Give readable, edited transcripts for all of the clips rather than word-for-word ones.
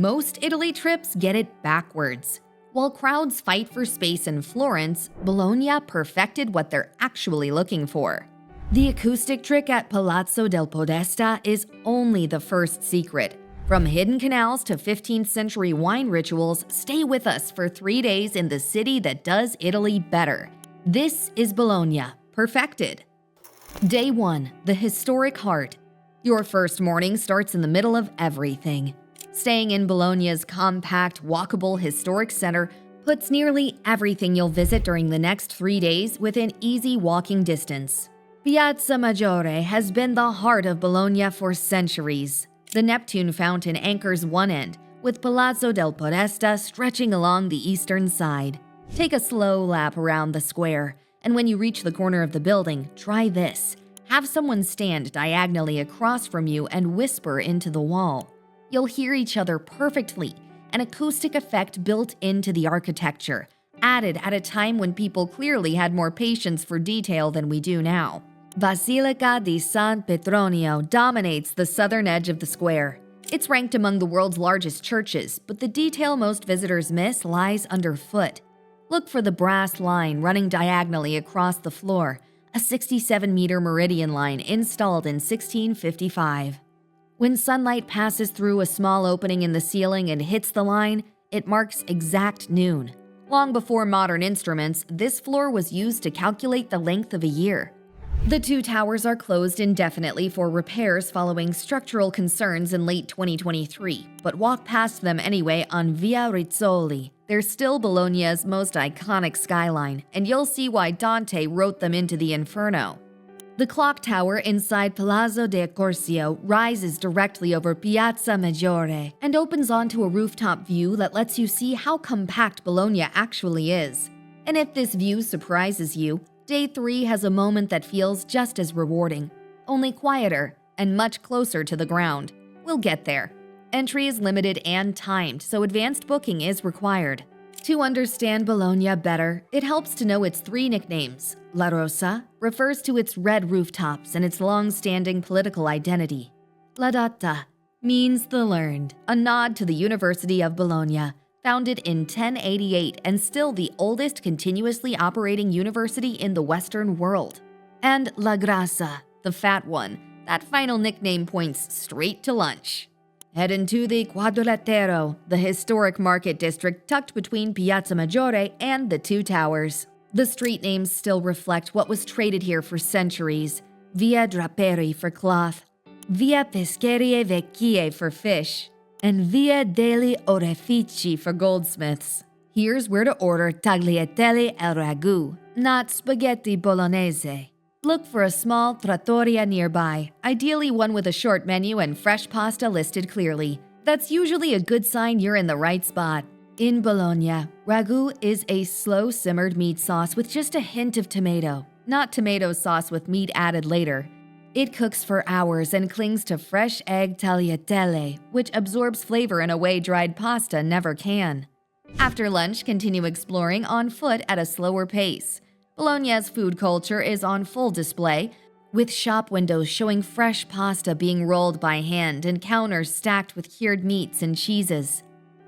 Most Italy trips get it backwards. While crowds fight for space in Florence, Bologna perfected what they're actually looking for. The acoustic trick at Palazzo del Podestà is only the first secret. From hidden canals to 15th century wine rituals, stay with us for 3 days in the city that does Italy better. This is Bologna, perfected. Day 1, the historic heart. Your first morning starts in the middle of everything. Staying in Bologna's compact, walkable historic center puts nearly everything you'll visit during the next 3 days within easy walking distance. Piazza Maggiore has been the heart of Bologna for centuries. The Neptune fountain anchors one end, with Palazzo del Podestà stretching along the eastern side. Take a slow lap around the square, and when you reach the corner of the building, try this. Have someone stand diagonally across from you and whisper into the wall. You'll hear each other perfectly, an acoustic effect built into the architecture, added at a time when people clearly had more patience for detail than we do now. Basilica di San Petronio dominates the southern edge of the square. It's ranked among the world's largest churches, but the detail most visitors miss lies underfoot. Look for the brass line running diagonally across the floor, a 67-meter meridian line installed in 1655. When sunlight passes through a small opening in the ceiling and hits the line, it marks exact noon. Long before modern instruments, this floor was used to calculate the length of a year. The 2 towers are closed indefinitely for repairs following structural concerns in late 2023, but walk past them anyway on Via Rizzoli. They're still Bologna's most iconic skyline, and you'll see why Dante wrote them into the Inferno. The clock tower inside Palazzo de Accorsio rises directly over Piazza Maggiore and opens onto a rooftop view that lets you see how compact Bologna actually is. And if this view surprises you, Day 3 has a moment that feels just as rewarding, only quieter and much closer to the ground. We'll get there. Entry is limited and timed, so advanced booking is required. To understand Bologna better, it helps to know its 3 nicknames. La Rosa refers to its red rooftops and its long-standing political identity. La Dotta means the learned, a nod to the University of Bologna, founded in 1088 and still the oldest continuously operating university in the Western world. And La Grassa, the fat one. That final nickname points straight to lunch. Head into the Quadrilatero, the historic market district tucked between Piazza Maggiore and the 2 towers. The street names still reflect what was traded here for centuries. Via Draperi for cloth, Via Pescherie Vecchie for fish, and Via degli Orefici for goldsmiths. Here's where to order tagliatelle al ragù, not spaghetti bolognese. Look for a small trattoria nearby, ideally one with a short menu and fresh pasta listed clearly. That's usually a good sign you're in the right spot. In Bologna, ragù is a slow-simmered meat sauce with just a hint of tomato, not tomato sauce with meat added later. It cooks for hours and clings to fresh egg tagliatelle, which absorbs flavor in a way dried pasta never can. After lunch, continue exploring on foot at a slower pace. Bologna's food culture is on full display, with shop windows showing fresh pasta being rolled by hand and counters stacked with cured meats and cheeses.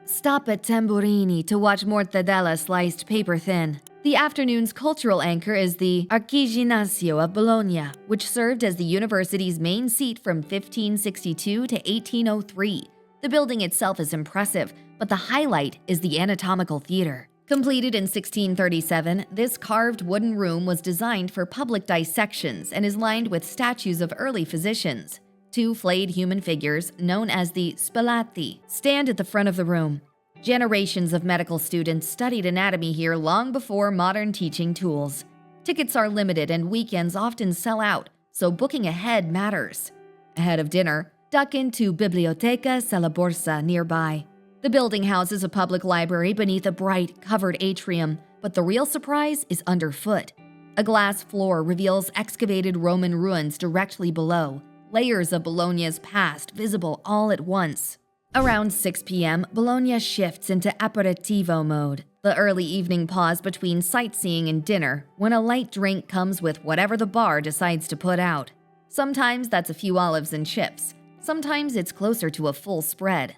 Stop at Tamburini to watch mortadella sliced paper-thin. The afternoon's cultural anchor is the Archiginnasio of Bologna, which served as the university's main seat from 1562 to 1803. The building itself is impressive, but the highlight is the Anatomical theater. Completed in 1637, this carved wooden room was designed for public dissections and is lined with statues of early physicians. 2 flayed human figures, known as the spallati, stand at the front of the room. Generations of medical students studied anatomy here long before modern teaching tools. Tickets are limited and weekends often sell out, so booking ahead matters. Ahead of dinner, duck into Biblioteca Sala Borsa nearby. The building houses a public library beneath a bright, covered atrium, but the real surprise is underfoot. A glass floor reveals excavated Roman ruins directly below, layers of Bologna's past visible all at once. Around 6 p.m., Bologna shifts into Aperitivo mode, the early evening pause between sightseeing and dinner, when a light drink comes with whatever the bar decides to put out. Sometimes that's a few olives and chips. Sometimes it's closer to a full spread.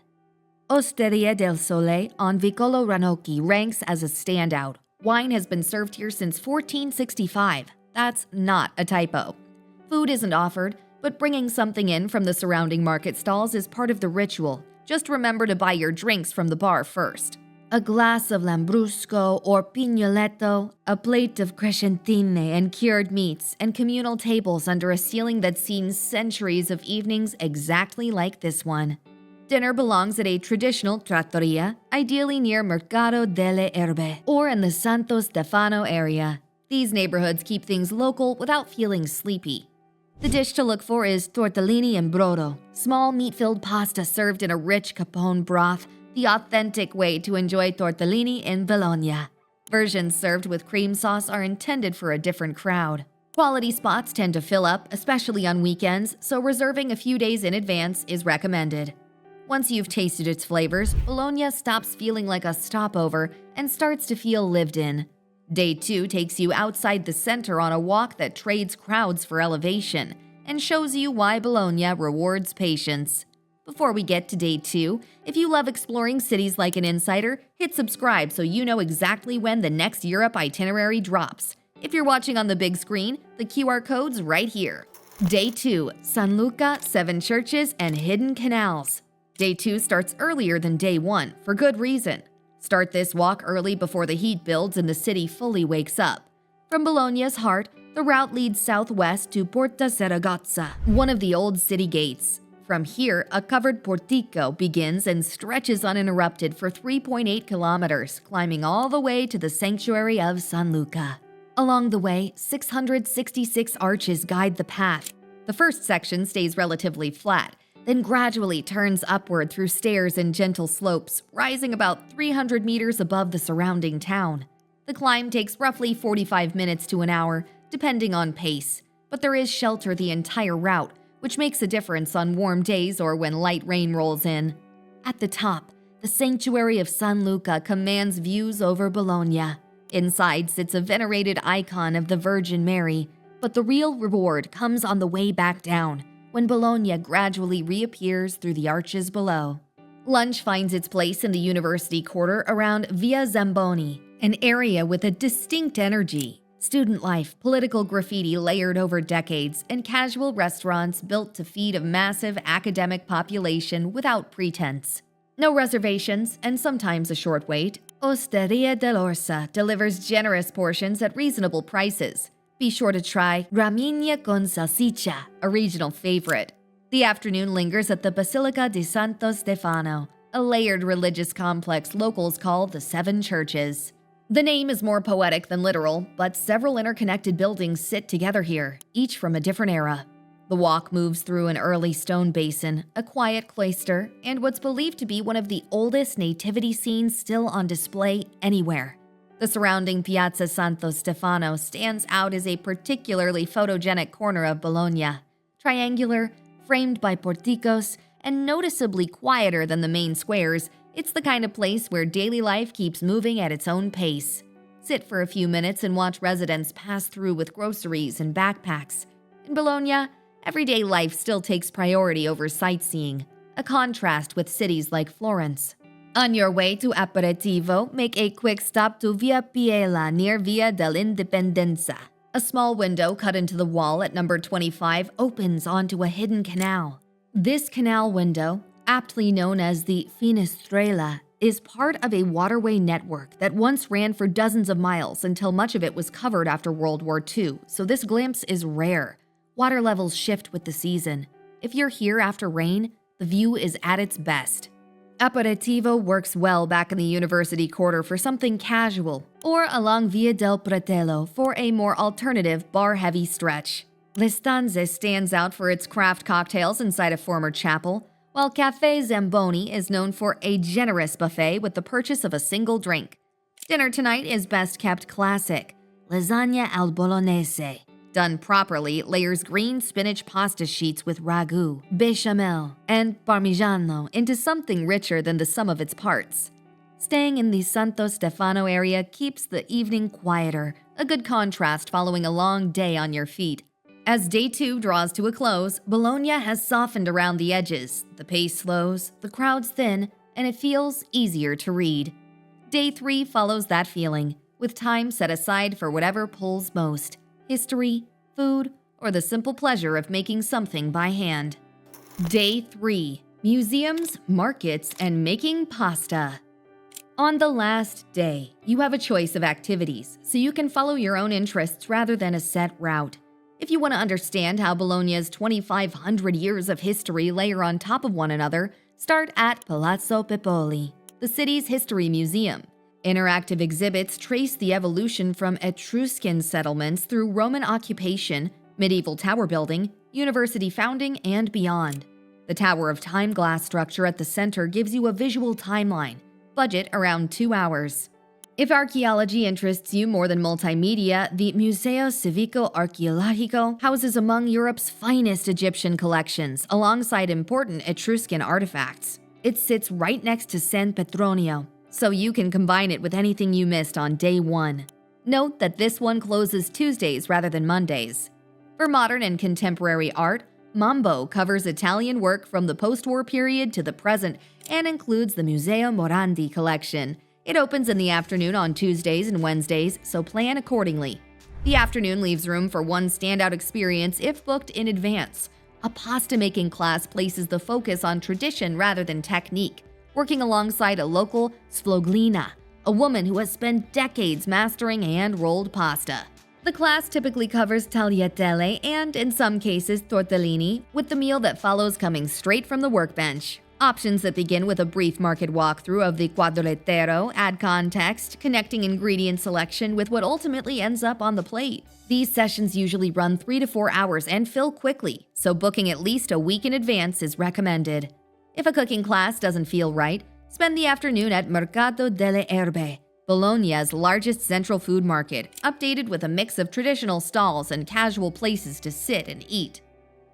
Osteria del Sole on Vicolo Ranocchi ranks as a standout. Wine has been served here since 1465. That's not a typo. Food isn't offered, but bringing something in from the surrounding market stalls is part of the ritual. Just remember to buy your drinks from the bar first. A glass of lambrusco or pignoletto, a plate of crescentine and cured meats, and communal tables under a ceiling that's seen centuries of evenings exactly like this one. Dinner belongs at a traditional trattoria, ideally near Mercato delle Erbe or in the Santo Stefano area. These neighborhoods keep things local without feeling sleepy. The dish to look for is tortellini and brodo, small meat-filled pasta served in a rich capone broth, the authentic way to enjoy tortellini in Bologna. Versions served with cream sauce are intended for a different crowd. Quality spots tend to fill up, especially on weekends, so reserving a few days in advance is recommended. Once you've tasted its flavors, Bologna stops feeling like a stopover and starts to feel lived in. Day 2 takes you outside the center on a walk that trades crowds for elevation and shows you why Bologna rewards patience. Before we get to Day 2, if you love exploring cities like an insider, hit subscribe so you know exactly when the next Europe itinerary drops. If you're watching on the big screen, the QR code's right here. Day 2, San Luca, 7 churches, and hidden canals. Day 2 starts earlier than Day 1, for good reason. Start this walk early before the heat builds and the city fully wakes up. From Bologna's heart, the route leads southwest to Porta Saragozza, one of the old city gates. From here, a covered portico begins and stretches uninterrupted for 3.8 kilometers, climbing all the way to the sanctuary of San Luca. Along the way, 666 arches guide the path. The first section stays relatively flat, then gradually turns upward through stairs and gentle slopes, rising about 300 meters above the surrounding town. The climb takes roughly 45 minutes to an hour, depending on pace, but there is shelter the entire route, which makes a difference on warm days or when light rain rolls in. At the top, the sanctuary of San Luca commands views over Bologna. Inside sits a venerated icon of the Virgin Mary, but the real reward comes on the way back down, when Bologna gradually reappears through the arches below. Lunch finds its place in the University Quarter around Via Zamboni, an area with a distinct energy. Student life, political graffiti layered over decades, and casual restaurants built to feed a massive academic population without pretense. No reservations, and sometimes a short wait, Osteria dell'Orsa delivers generous portions at reasonable prices. Be sure to try Gramigna con salsiccia, a regional favorite. The afternoon lingers at the Basilica di Santo Stefano, a layered religious complex locals call the Seven Churches. The name is more poetic than literal, but several interconnected buildings sit together here, each from a different era. The walk moves through an early stone basin, a quiet cloister, and what's believed to be one of the oldest nativity scenes still on display anywhere. The surrounding Piazza Santo Stefano stands out as a particularly photogenic corner of Bologna. Triangular, framed by porticos, and noticeably quieter than the main squares, it's the kind of place where daily life keeps moving at its own pace. Sit for a few minutes and watch residents pass through with groceries and backpacks. In Bologna, everyday life still takes priority over sightseeing, a contrast with cities like Florence. On your way to Aperitivo, make a quick stop to Via Piela near Via dell'Indipendenza. A small window cut into the wall at number 25 opens onto a hidden canal. This canal window, aptly known as the Finestrella, is part of a waterway network that once ran for dozens of miles until much of it was covered after World War II, so this glimpse is rare. Water levels shift with the season. If you're here after rain, the view is at its best. Aperitivo works well back in the University Quarter for something casual, or along Via del Pratello for a more alternative bar-heavy stretch. L'Estanze stands out for its craft cocktails inside a former chapel, while Café Zamboni is known for a generous buffet with the purchase of a single drink. Dinner tonight is best kept classic, lasagna al bolognese. Done properly, layers green spinach pasta sheets with ragù, bechamel, and parmigiano into something richer than the sum of its parts. Staying in the Santo Stefano area keeps the evening quieter, a good contrast following a long day on your feet. As Day 2 draws to a close, Bologna has softened around the edges, the pace slows, the crowds thin, and it feels easier to read. Day 3 follows that feeling, with time set aside for whatever pulls most: history, food, or the simple pleasure of making something by hand. Day 3: Museums, markets, and making pasta. On the last day, you have a choice of activities, so you can follow your own interests rather than a set route. If you want to understand how Bologna's 2,500 years of history layer on top of one another, start at Palazzo Pepoli, the city's history museum. Interactive exhibits trace the evolution from Etruscan settlements through Roman occupation, medieval tower building, university founding, and beyond. The Tower of Time glass structure at the center gives you a visual timeline. Budget around 2 hours. If archaeology interests you more than multimedia, the Museo Civico Archeologico houses among Europe's finest Egyptian collections, alongside important Etruscan artifacts. It sits right next to San Petronio, so you can combine it with anything you missed on day 1. Note that this one closes Tuesdays rather than Mondays. For modern and contemporary art, Mambo covers Italian work from the post-war period to the present and includes the Museo Morandi collection. It opens in the afternoon on Tuesdays and Wednesdays, so plan accordingly. The afternoon leaves room for one standout experience if booked in advance. A pasta-making class places the focus on tradition rather than technique, working alongside a local sfoglina, a woman who has spent decades mastering hand-rolled pasta. The class typically covers tagliatelle and, in some cases, tortellini, with the meal that follows coming straight from the workbench. Options that begin with a brief market walkthrough of the Quadrilatero add context, connecting ingredient selection with what ultimately ends up on the plate. These sessions usually run 3 to 4 hours and fill quickly, so booking at least a week in advance is recommended. If a cooking class doesn't feel right, spend the afternoon at Mercato delle Erbe, Bologna's largest central food market, updated with a mix of traditional stalls and casual places to sit and eat.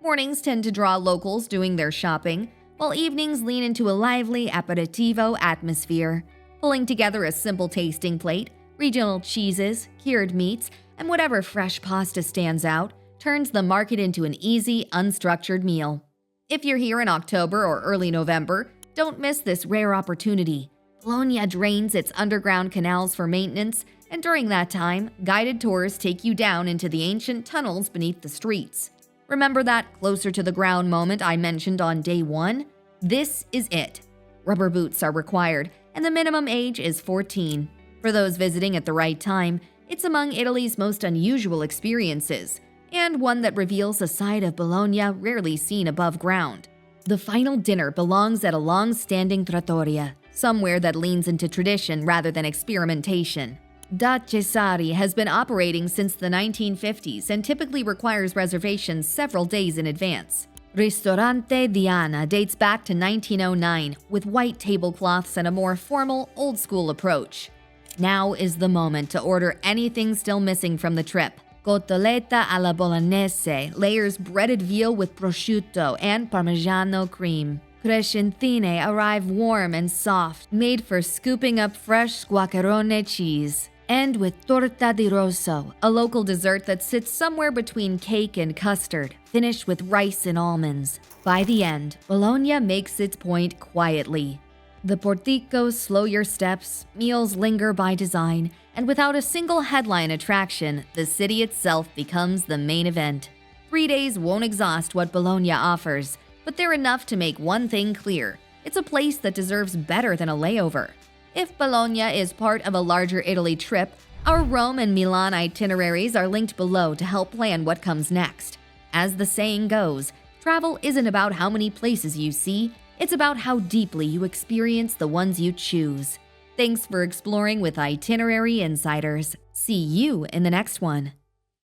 Mornings tend to draw locals doing their shopping, while evenings lean into a lively aperitivo atmosphere, pulling together a simple tasting plate, regional cheeses, cured meats, and whatever fresh pasta stands out, turns the market into an easy, unstructured meal. If you're here in October or early November, don't miss this rare opportunity. Bologna drains its underground canals for maintenance, and during that time, guided tours take you down into the ancient tunnels beneath the streets. Remember that closer to the ground moment I mentioned on day 1? This is it. Rubber boots are required, and the minimum age is 14. For those visiting at the right time, it's among Italy's most unusual experiences, and one that reveals a side of Bologna rarely seen above ground. The final dinner belongs at a long-standing trattoria, somewhere that leans into tradition rather than experimentation. Da Cesari has been operating since the 1950s and typically requires reservations several days in advance. Ristorante Diana dates back to 1909 with white tablecloths and a more formal, old-school approach. Now is the moment to order anything still missing from the trip. Cotoletta alla Bolognese layers breaded veal with prosciutto and Parmigiano cream. Crescentine arrive warm and soft, made for scooping up fresh squacquerone cheese. And with torta di rosso, a local dessert that sits somewhere between cake and custard, finished with rice and almonds. By the end, Bologna makes its point quietly. The porticos slow your steps, meals linger by design, and without a single headline attraction, the city itself becomes the main event. 3 days won't exhaust what Bologna offers, but they're enough to make one thing clear: it's a place that deserves better than a layover. If Bologna is part of a larger Italy trip, our Rome and Milan itineraries are linked below to help plan what comes next. As the saying goes, travel isn't about how many places you see, it's about how deeply you experience the ones you choose. Thanks for exploring with Itinerary Insiders. See you in the next one.